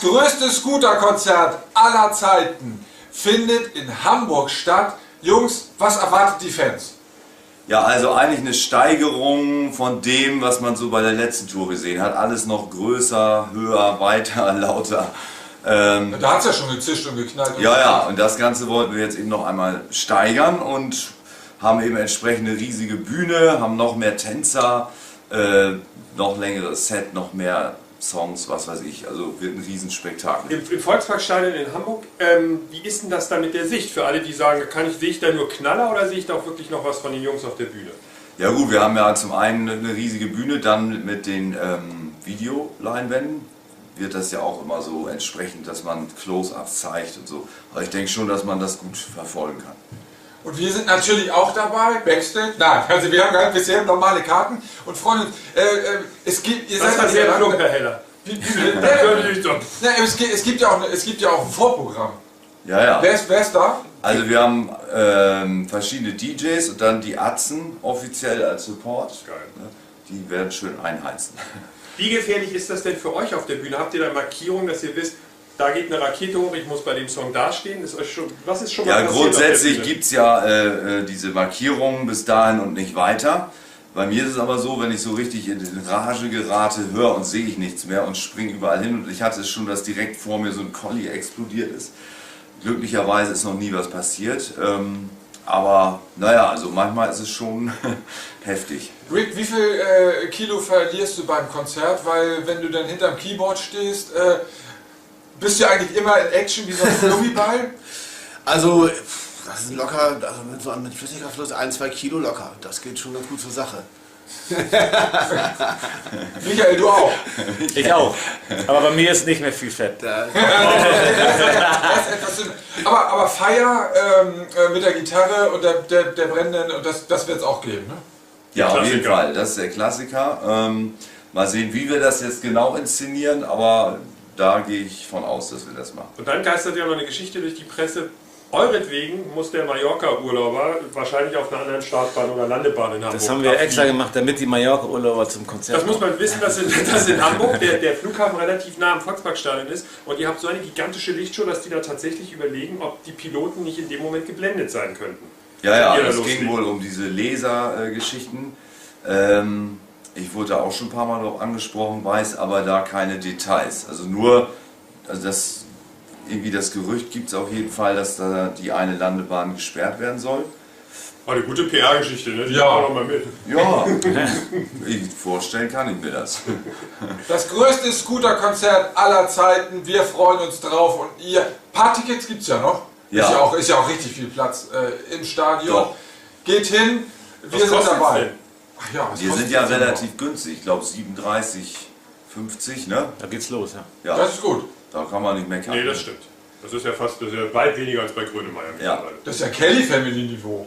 größte Scooter-Konzert aller Zeiten findet in Hamburg statt. Jungs, was erwartet die Fans? Ja, also eigentlich eine Steigerung von dem, was man so bei der letzten Tour gesehen hat. Alles noch größer, höher, weiter, lauter. Da hat es ja schon gezischt und geknallt. Ja, und das Ganze wollten wir jetzt eben noch einmal steigern und haben eben entsprechend eine riesige Bühne, haben noch mehr Tänzer, noch längeres Set, noch mehr Songs, was weiß ich, also wird ein Riesenspektakel. Im Volksparkstadion in Hamburg, wie ist denn das da mit der Sicht? Für alle, die sagen, sehe ich da nur Knaller oder sehe ich da auch wirklich noch was von den Jungs auf der Bühne? Ja gut, wir haben ja zum einen eine riesige Bühne, dann mit den Videoleinwänden wird das ja auch immer so entsprechend, dass man Close-Ups zeigt und so. Aber ich denke schon, dass man das gut verfolgen kann. Und wir sind natürlich auch dabei, Backstage. Nein, also wir haben halt bisher normale Karten. Und Freunde, es gibt... Ihr das seid war sehr plump, Herr Heller. Es gibt ja auch ein Vorprogramm. Ja. Wer ist da? Also wir haben verschiedene DJs und dann die Atzen offiziell als Support. Geil. Die werden schön einheizen. Wie gefährlich ist das denn für euch auf der Bühne? Habt ihr da Markierungen, dass ihr wisst, da geht eine Rakete hoch, ich muss bei dem Song dastehen? Was ist schon mal passiert? Ja, grundsätzlich gibt es ja diese Markierungen bis dahin und nicht weiter. Bei mir ist es aber so, wenn ich so richtig in die Rage gerate, höre und sehe ich nichts mehr und springe überall hin. Und ich hatte es schon, dass direkt vor mir so ein Collie explodiert ist. Glücklicherweise ist noch nie was passiert. Aber naja, also manchmal ist es schon heftig. Rick, wie viel Kilo verlierst du beim Konzert? Weil wenn du dann hinterm Keyboard stehst, bist du eigentlich immer in Action wie so ein Flummiball? Also, das ist locker, also mit Flüssigkeitsfluss 1-2 Kilo locker. Das geht schon ganz gut zur Sache. Michael, du auch? Ich auch. Aber bei mir ist nicht mehr viel Fett. Aber Feier mit der Gitarre und der brennenden, und das wird es auch geben, ne? Ja, auf jeden Fall. Das ist der Klassiker. Mal sehen, wie wir das jetzt genau inszenieren, aber da gehe ich von aus, dass wir das machen. Und dann geistert ja noch eine Geschichte durch die Presse. Euretwegen muss der Mallorca-Urlauber wahrscheinlich auf einer anderen Startbahn oder Landebahn in Hamburg. Das haben wir extra gemacht, damit die Mallorca-Urlauber zum Konzert kommen. Das muss man wissen, dass in Hamburg der Flughafen relativ nah am Volksparkstadion ist und ihr habt so eine gigantische Lichtshow, dass die da tatsächlich überlegen, ob die Piloten nicht in dem Moment geblendet sein könnten. Ja, es ging wohl um diese Lasergeschichten. Ich wurde auch schon ein paar Mal darauf angesprochen, weiß aber da keine Details. Also nur, das Gerücht gibt es auf jeden Fall, dass da die eine Landebahn gesperrt werden soll. Eine gute PR-Geschichte, ne? Die ja. auch noch mal mit. Ja, vorstellen kann ich mir das. Das größte Scooter-Konzert aller Zeiten, wir freuen uns drauf und ihr. Paar-Tickets gibt es ja noch. Ja. Ist ja auch richtig viel Platz im Stadion. Doch. Geht hin, wir sind dabei. Ach ja, wir sind ja relativ günstig, ich glaube 37,50, ne? Da geht's los, ja. Das ist gut. Da kann man nicht meckern. Nee, das stimmt. Das ist ja weit weniger als bei Grönemeyer. Ja. Das ist ja Kelly-Family-Niveau.